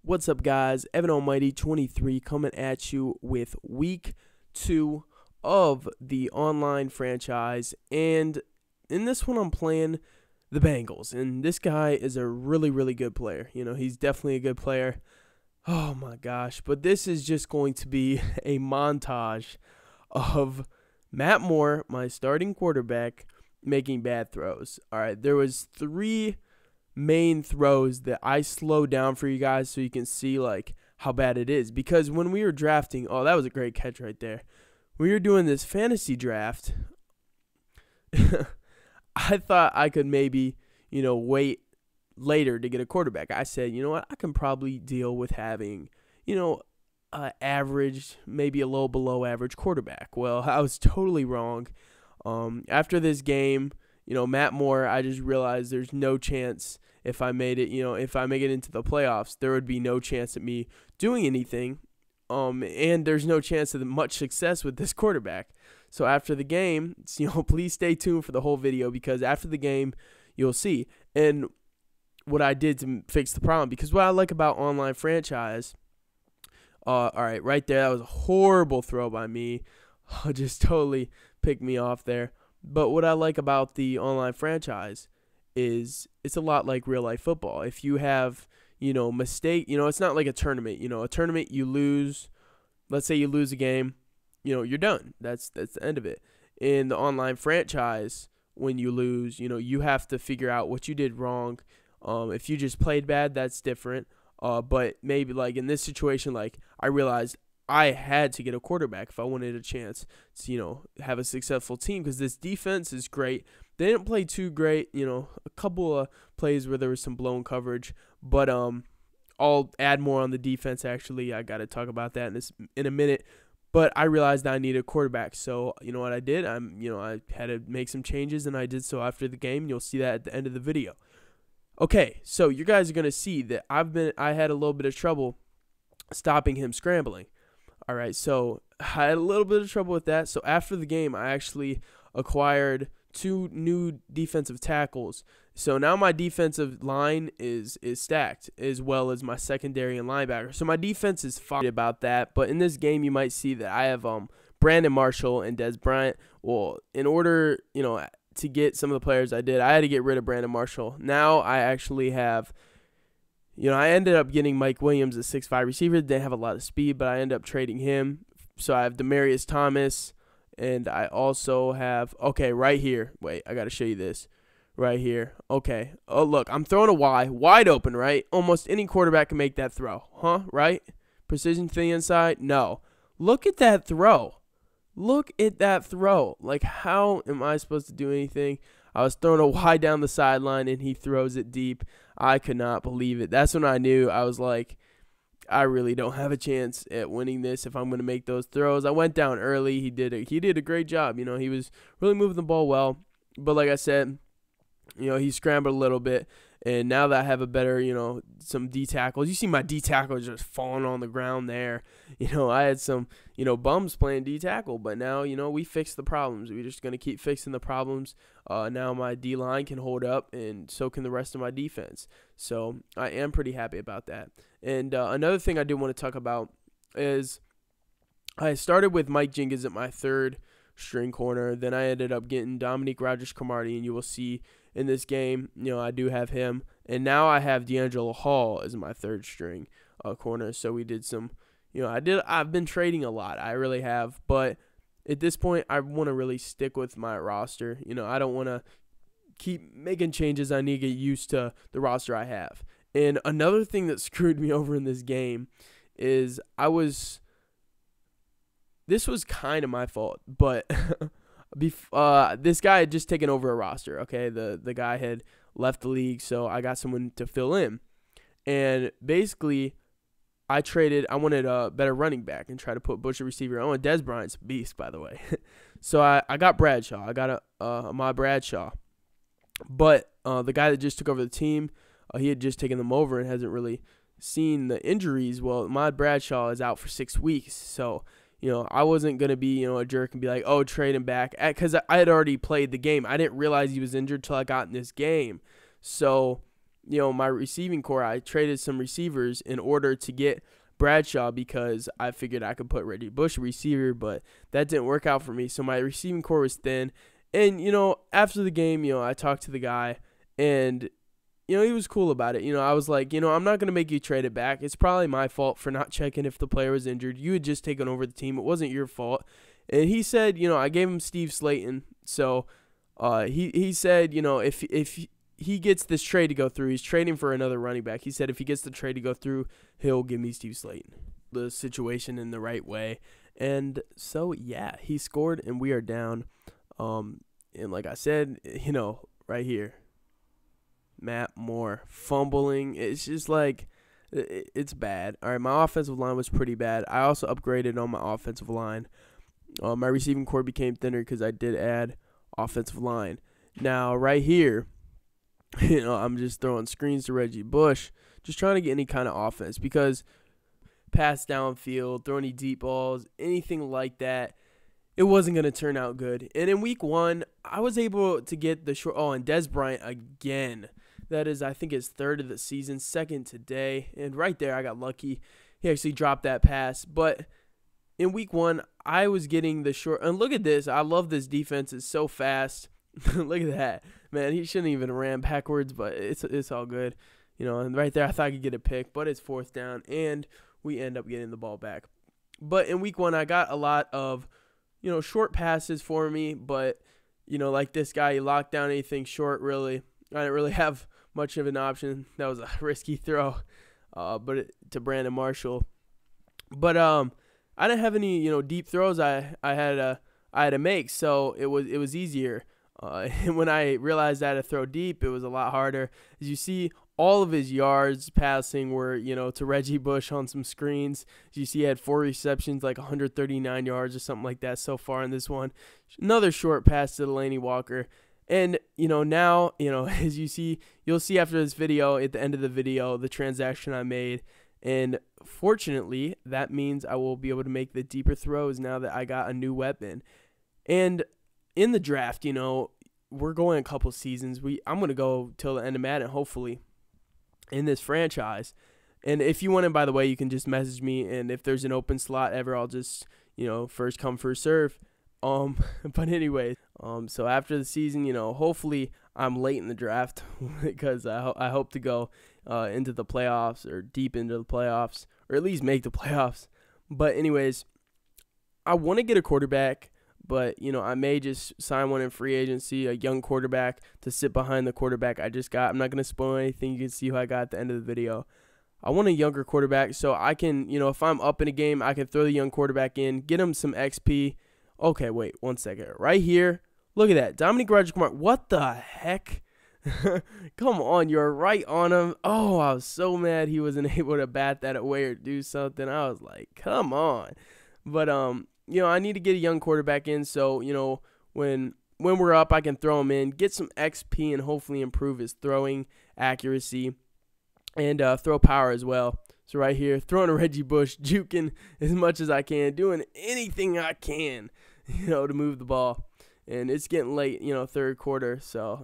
What's up, guys? Evan Almighty 23 coming at you with week 2 of the online franchise, and in this one I'm playing the Bengals, and this guy is a really good player. He's definitely a good player. Oh my gosh, but this is just going to be a montage of Matt Moore, my starting quarterback, making bad throws. All right, there was 3 main throws that I slowed down for you guys so you can see like how bad it is, because when we were drafting, oh, that was a great catch right there. When we were doing this fantasy draft, I thought I could maybe, wait later to get a quarterback. I said, you know what, I can probably deal with having, average, maybe a little below average quarterback. Well, I was totally wrong. After this game, Matt Moore, I just realized there's no chance if I made it, if I make it into the playoffs, there would be no chance of me doing anything. And there's no chance of much success with this quarterback. So after the game, please stay tuned for the whole video, because after the game, you'll see. And what I did to fix the problem, because what I like about online franchise, all right, right there, that was a horrible throw by me. Just totally picked me off there. But what I like about the online franchise is it's a lot like real life football. If you have, mistake, it's not like a tournament. A tournament, you lose, let's say you lose a game, you're done. That's the end of it. In the online franchise, when you lose, you have to figure out what you did wrong. If you just played bad, that's different. But maybe like in this situation, like I realized I had to get a quarterback if I wanted a chance to, have a successful team, because this defense is great. They didn't play too great, a couple of plays where there was some blown coverage, but I'll add more on the defense. Actually, I got to talk about that in a minute. But I realized I needed a quarterback, so you know what I did? I had to make some changes, and I did so after the game. You'll see that at the end of the video. Okay, so you guys are gonna see that I had a little bit of trouble stopping him scrambling. All right, so I had a little bit of trouble with that. So after the game, I actually acquired 2 new defensive tackles. So now my defensive line is stacked, as well as my secondary and linebacker. So my defense is fine about that. But in this game, you might see that I have Brandon Marshall and Des Bryant. Well, in order, to get some of the players I had to get rid of Brandon Marshall. Now I actually have, I ended up getting Mike Williams, a 6'5" receiver. They have a lot of speed, but I ended up trading him. So I have Demarius Thomas, and I also have, okay, right here. Wait, I got to show you this. Right here. Okay. Oh, look, I'm throwing a Y. Wide open, right? Almost any quarterback can make that throw. Huh? Right? Precision to the inside? No. Look at that throw. Look at that throw. Like, how am I supposed to do anything? I was throwing a Y down the sideline, and he throws it deep. I could not believe it. That's when I knew. I was like, I really don't have a chance at winning this if I'm going to make those throws. I went down early. He did a great job. He was really moving the ball well. But like I said, he scrambled a little bit. And now that I have a better, some D tackles, you see my D tackle just falling on the ground there. I had some, bums playing D tackle, but now, we fixed the problems. We're just going to keep fixing the problems. Now my D line can hold up, and so can the rest of my defense. So I am pretty happy about that. And another thing I do want to talk about is I started with Mike Jenkins at my 3rd string corner. Then I ended up getting Dominique Rodgers-Cromartie, and you will see in this game, I do have him. And now I have D'Angelo Hall as my 3rd string corner. So we did some, I've been trading a lot. I really have. But at this point, I want to really stick with my roster. I don't want to keep making changes. I need to get used to the roster I have. And another thing that screwed me over in this game is this was kind of my fault, but this guy had just taken over a roster, okay? The guy had left the league, so I got someone to fill in. And basically, I wanted a better running back and try to put Bush at receiver. Oh, and Des Bryant's a beast, by the way. So I got Bradshaw. I got my Bradshaw. But the guy that just took over the team, he had just taken them over and hasn't really seen the injuries. Well, my Bradshaw is out for 6 weeks, so I wasn't going to be, a jerk and be like, oh, trade him back, because I had already played the game. I didn't realize he was injured till I got in this game. So, my receiving core, I traded some receivers in order to get Bradshaw because I figured I could put Reggie Bush a receiver, but that didn't work out for me. So my receiving core was thin. And, after the game, I talked to the guy, and, he was cool about it. I was like, I'm not going to make you trade it back. It's probably my fault for not checking if the player was injured. You had just taken over the team. It wasn't your fault. And he said, I gave him Steve Slayton. So he said, if he gets this trade to go through, he's trading for another running back. He said if he gets the trade to go through, he'll give me Steve Slayton. The situation in the right way. And so, yeah, he scored, and we are down. And like I said, right here, Matt Moore fumbling. It's just like, it's bad. All right, my offensive line was pretty bad. I also upgraded on my offensive line. My receiving core became thinner because I did add offensive line. Now, right here, I'm just throwing screens to Reggie Bush, just trying to get any kind of offense because pass downfield, throw any deep balls, anything like that, it wasn't going to turn out good. And in week 1, I was able to get the short. Oh, and Des Bryant again. That is, I think, his third of the season, second today. And right there, I got lucky. He actually dropped that pass. But in week 1, I was getting the short. And look at this. I love this defense. It's so fast. Look at that. Man, he shouldn't even ran backwards, but it's all good. And right there, I thought I could get a pick, but it's 4th down, and we end up getting the ball back. But in week 1, I got a lot of, short passes for me, but, like this guy, he locked down anything short, really. I didn't really have much of an option. That was a risky throw, to Brandon Marshall. But I didn't have any, deep throws I had to make, so it was easier. And when I realized I had to throw deep, it was a lot harder. As you see, all of his yards passing were, to Reggie Bush on some screens. As you see, he had 4 receptions, like 139 yards or something like that so far in this one. Another short pass to Delaney Walker. And, now, as you see, you'll see after this video, at the end of the video, the transaction I made. And fortunately, that means I will be able to make the deeper throws now that I got a new weapon. And in the draft, we're going a couple seasons. I'm going to go till the end of Madden, hopefully, in this franchise. And if you want it, by the way, you can just message me. And if there's an open slot ever, I'll just, first come, first serve. But anyway, so after the season, hopefully I'm late in the draft because I hope to go into the playoffs or deep into the playoffs or at least make the playoffs. But anyways, I want to get a quarterback. But, I may just sign one in free agency, a young quarterback to sit behind the quarterback I just got. I'm not going to spoil anything. You can see who I got at the end of the video. I want a younger quarterback so I can, if I'm up in a game, I can throw the young quarterback in, get him some XP. Okay, wait, 1 second. Right here, look at that. Dominique Rodgers-Cromartie. What the heck? Come on, you're right on him. Oh, I was so mad he wasn't able to bat that away or do something. I was like, come on. But, I need to get a young quarterback in so, when we're up, I can throw him in, get some XP, and hopefully improve his throwing accuracy and throw power as well. So right here, throwing a Reggie Bush, juking as much as I can, doing anything I can, to move the ball. And it's getting late, third quarter. So,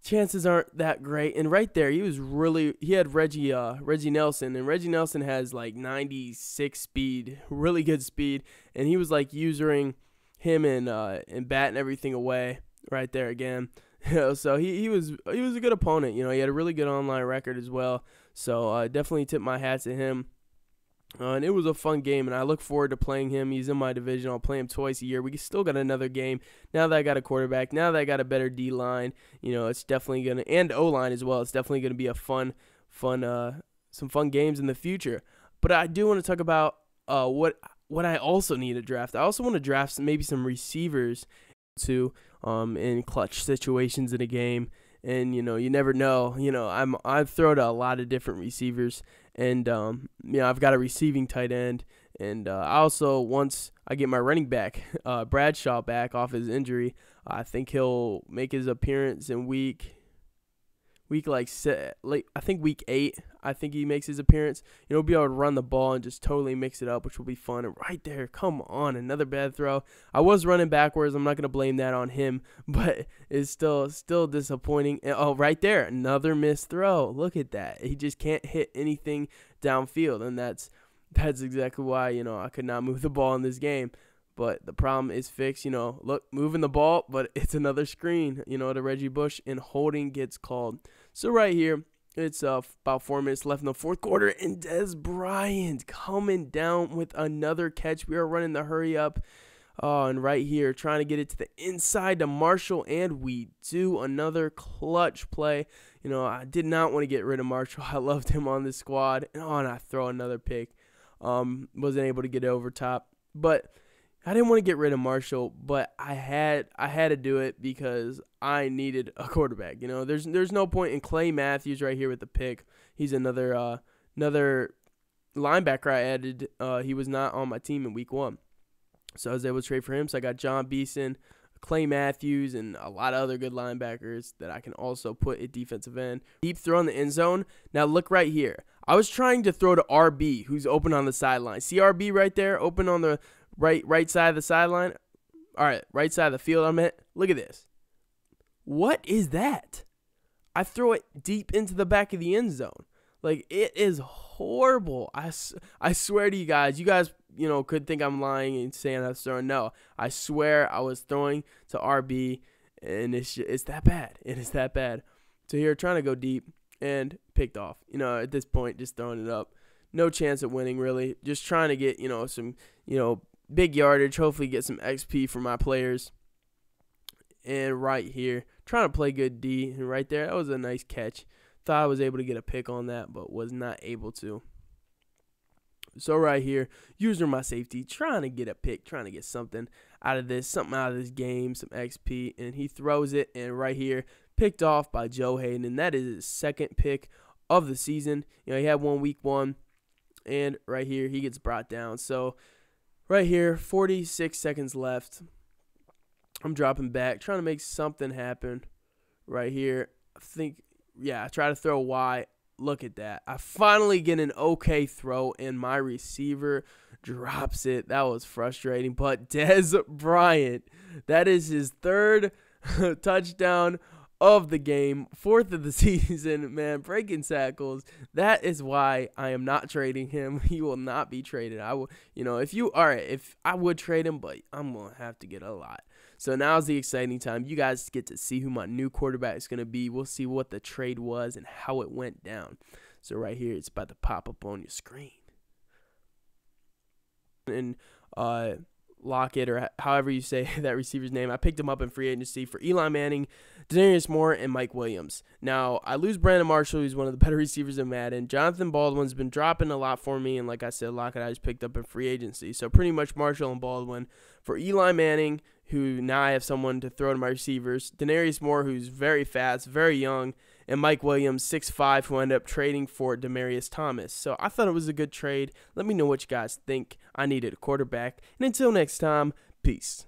chances aren't that great. And right there, he had Reggie Nelson, and Reggie Nelson has like 96 speed, really good speed, and he was like using him and batting everything away right there again. So he was a good opponent. He had a really good online record as well. So definitely tip my hat to him. And it was a fun game, and I look forward to playing him. He's in my division. I'll play him twice a year. We still got another game. Now that I got a quarterback, now that I got a better D-line, it's definitely going to – and O-line as well. It's definitely going to be a some fun games in the future. But I do want to talk about what I also need to draft. I also want to draft maybe some receivers too in clutch situations in a game. And, you never know. I've thrown to a lot of different receivers. And, I've got a receiving tight end. And I also, once I get my running back, Bradshaw, back off his injury, I think he'll make his appearance in week I think week 8, I think he makes his appearance. Be able to run the ball and just totally mix it up, which will be fun. And right there, come on, another bad throw. I was running backwards. I'm not going to blame that on him, but it's still disappointing. And, oh, right there, another missed throw. Look at that. He just can't hit anything downfield, and that's exactly why, I could not move the ball in this game. But the problem is fixed, look, moving the ball, but it's another screen, to Reggie Bush, and holding gets called. So right here, it's about 4 minutes left in the fourth quarter, and Dez Bryant coming down with another catch. We are running the hurry up, and right here, trying to get it to the inside to Marshall, and we do another clutch play. I did not want to get rid of Marshall. I loved him on the squad, and I throw another pick. Wasn't able to get it over top, but I didn't want to get rid of Marshall, but I had to do it because I needed a quarterback. There's no point in Clay Matthews right here with the pick. He's another linebacker I added. He was not on my team in week 1, so I was able to trade for him. So I got John Beeson, Clay Matthews, and a lot of other good linebackers that I can also put at defensive end. Deep throw in the end zone. Now look right here. I was trying to throw to RB, who's open on the sideline. See RB right there, open on the right side of the sideline. All right, right side of the field, I'm at. Look at this. What is that? I throw it deep into the back of the end zone. Like, it is horrible. I swear to you guys. You guys, could think I'm lying and saying I was throwing. No, I swear I was throwing to RB, and it's that bad. It is that bad. So here, trying to go deep and picked off. At this point, just throwing it up. No chance of winning, really. Just trying to get, some, big yardage, hopefully get some XP for my players. And right here, trying to play good D. And right there, that was a nice catch. Thought I was able to get a pick on that, but was not able to. So right here, using my safety, trying to get a pick, trying to get something out of this game, some XP. And he throws it, and right here, picked off by Joe Hayden. And that is his second pick of the season. He had one week 1. And right here, he gets brought down. So right here, 46 seconds left. I'm dropping back, trying to make something happen. Right here, I try to throw Y. Look at that. I finally get an okay throw, and my receiver drops it. That was frustrating. But Dez Bryant, that is his 3rd touchdown of the game, 4th of the season, man, breaking tackles. That is why I am not trading him. He will not be traded. I will, if I would trade him, but I'm going to have to get a lot. So now's the exciting time. You guys get to see who my new quarterback is going to be. We'll see what the trade was and how it went down. So right here, it's about to pop up on your screen. And Lockett, or however you say that receiver's name, I picked him up in free agency for Eli Manning, Denarius Moore, and Mike Williams. Now, I lose Brandon Marshall, who's one of the better receivers in Madden. Jonathan Baldwin's been dropping a lot for me, and like I said, Lockett I just picked up in free agency. So pretty much Marshall and Baldwin. For Eli Manning, who now I have someone to throw to my receivers, Denarius Moore, who's very fast, very young, and Mike Williams, 6'5", who ended up trading for Demaryius Thomas. So I thought it was a good trade. Let me know what you guys think. I needed a quarterback. And until next time, peace.